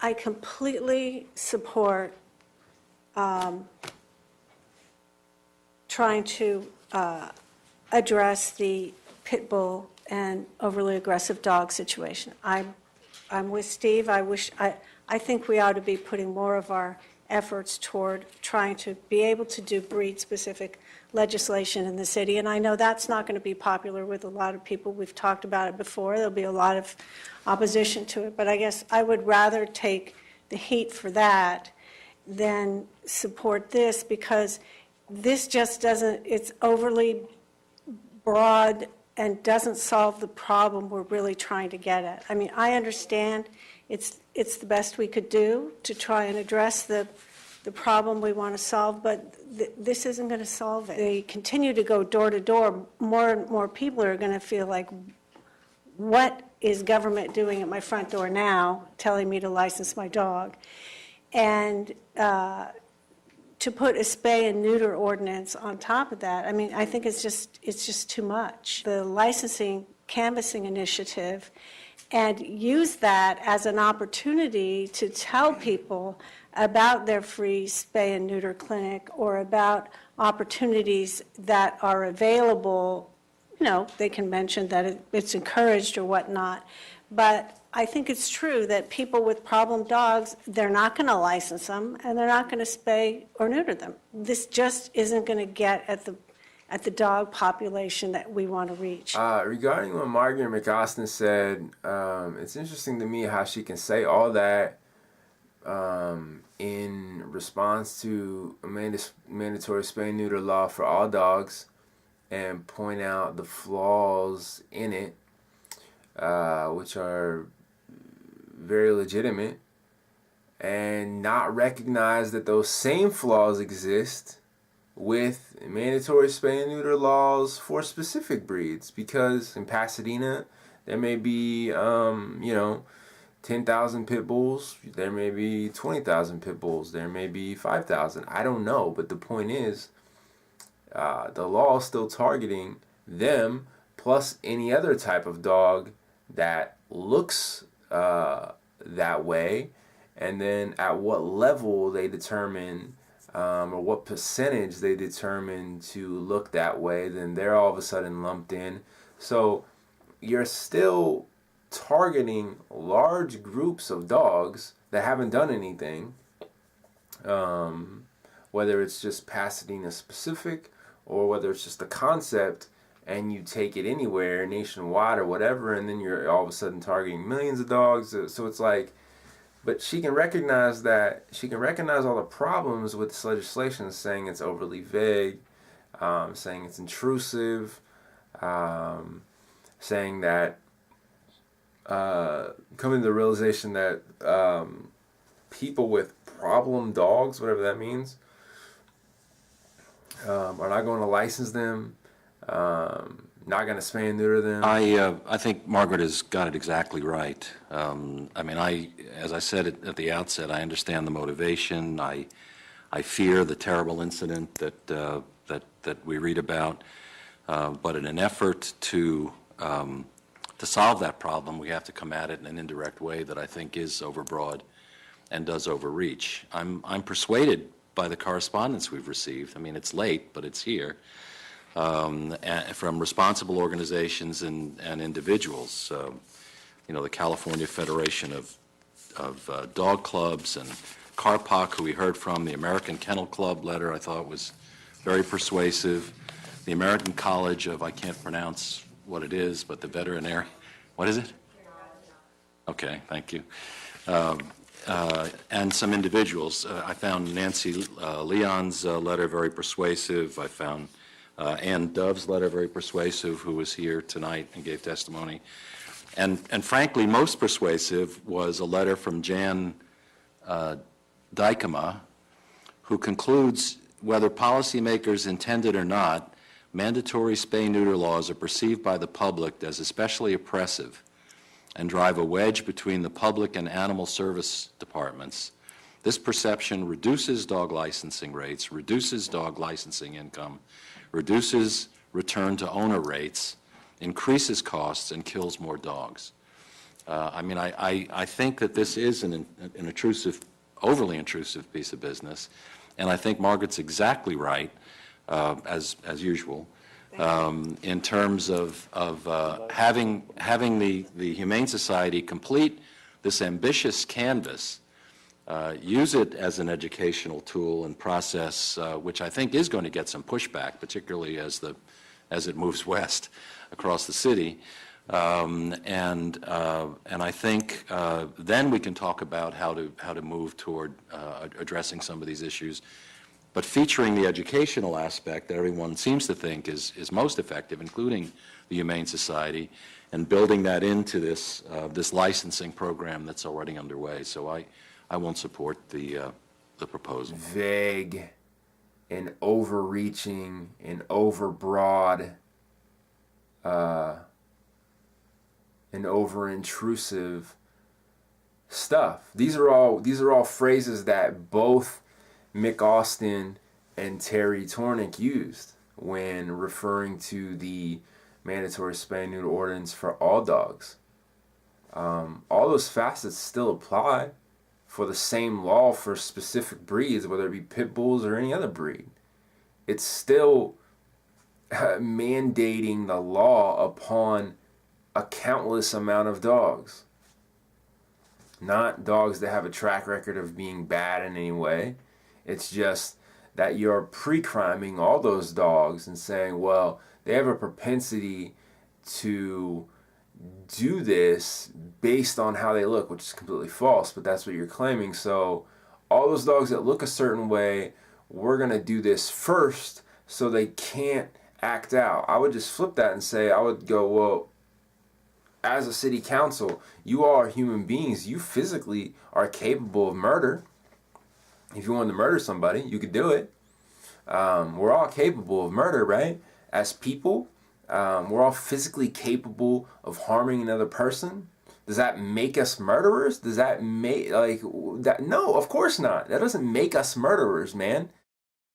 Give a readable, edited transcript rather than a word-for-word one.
I completely support trying to address the pit bull and overly aggressive dog situation. I'm with Steve. I think we ought to be putting more of our efforts toward trying to be able to do breed-specific legislation in the city. And I know that's not going to be popular with a lot of people. We've talked about it before. There'll be a lot of opposition to it. But I guess I would rather take the heat for that than support this, because this just doesn't, it's overly broad and doesn't solve the problem we're really trying to get at. I mean, I understand it's the best we could do to try and address the problem we want to solve, but this isn't going to solve it. They continue to go door to door. More and more people are going to feel like, what is government doing at my front door now, telling me to license my dog? And to put a spay and neuter ordinance on top of that, I mean, I think it's just too much. The licensing canvassing initiative, and use that as an opportunity to tell people about their free spay and neuter clinic, or about opportunities that are available. You know, they can mention that it's encouraged or whatnot, but I think it's true that people with problem dogs, they're not going to license them, and they're not going to spay or neuter them. This just isn't going to get at the dog population that we want to reach. Regarding what Margaret McAustin said, it's interesting to me how she can say all that in response to a mandatory spay and neuter law for all dogs, and point out the flaws in it, which are very legitimate, and not recognize that those same flaws exist with mandatory spay and neuter laws for specific breeds. Because in Pasadena, there may be, 10,000 pit bulls, there may be 20,000 pit bulls, there may be 5,000. I don't know, but the point is, the law is still targeting them, plus any other type of dog that looks that way, and then at what level they determine, or what percentage they determine to look that way, then they're all of a sudden lumped in. So you're still targeting large groups of dogs that haven't done anything, whether it's just Pasadena specific, or whether it's just a concept and you take it anywhere nationwide or whatever, and then you're all of a sudden targeting millions of dogs. So it's like, but she can recognize that, she can recognize all the problems with this legislation, saying it's overly vague, saying it's intrusive, saying that, coming to the realization that people with problem dogs, whatever that means, are not going to license them, not going to spay and neuter them. I think Margaret has got it exactly right. I mean, as I said at the outset, I understand the motivation. I fear the terrible incident that we read about. But in an effort to solve that problem, we have to come at it in an indirect way that I think is overbroad and does overreach. I'm persuaded by the correspondence we've received. I mean, it's late, but it's here, from responsible organizations and individuals. The California Federation of Dog Clubs, and CARPOC, who we heard from, the American Kennel Club letter I thought was very persuasive, the American College of, I can't pronounce what it is, but the veterinary, what is it? Okay, thank you. And some individuals. I found Nancy Leon's letter very persuasive. I found Ann Dove's letter very persuasive, who was here tonight and gave testimony. And frankly, most persuasive was a letter from Jan Dykema, who concludes, whether policymakers intended or not, mandatory spay-neuter laws are perceived by the public as especially oppressive and drive a wedge between the public and animal service departments. This perception reduces dog licensing rates, reduces dog licensing income, reduces return to owner rates, increases costs, and kills more dogs. I mean, I think that this is an intrusive, overly intrusive piece of business, and I think Margaret's exactly right, as usual, in terms of having the Humane Society complete this ambitious canvas, use it as an educational tool and process, which I think is going to get some pushback, particularly as it moves west across the city. And I think then we can talk about how to move toward addressing some of these issues, but featuring the educational aspect that everyone seems to think is most effective, including the Humane Society, and building that into this licensing program that's already underway. So I won't support the proposal. Vague and overreaching and overbroad and over-intrusive stuff. These are all phrases that both McAustin and Tornek used when referring to the mandatory spay and neuter ordinance for all dogs. All those facets still apply for the same law for specific breeds, whether it be pit bulls or any other breed. It's still mandating the law upon a countless amount of dogs. Not dogs that have a track record of being bad in any way. It's just that you're pre-criming all those dogs and saying, well, they have a propensity to do this based on how they look, which is completely false, but that's what you're claiming. So all those dogs that look a certain way, we're going to do this first so they can't act out. I would just flip that and say, I would go, well, as a city council, you all are human beings. You physically are capable of murder. If you wanted to murder somebody, you could do it. We're all capable of murder, right? As people, we're all physically capable of harming another person. Does that make us murderers? Does that make, like, that? No, of course not. That doesn't make us murderers, man.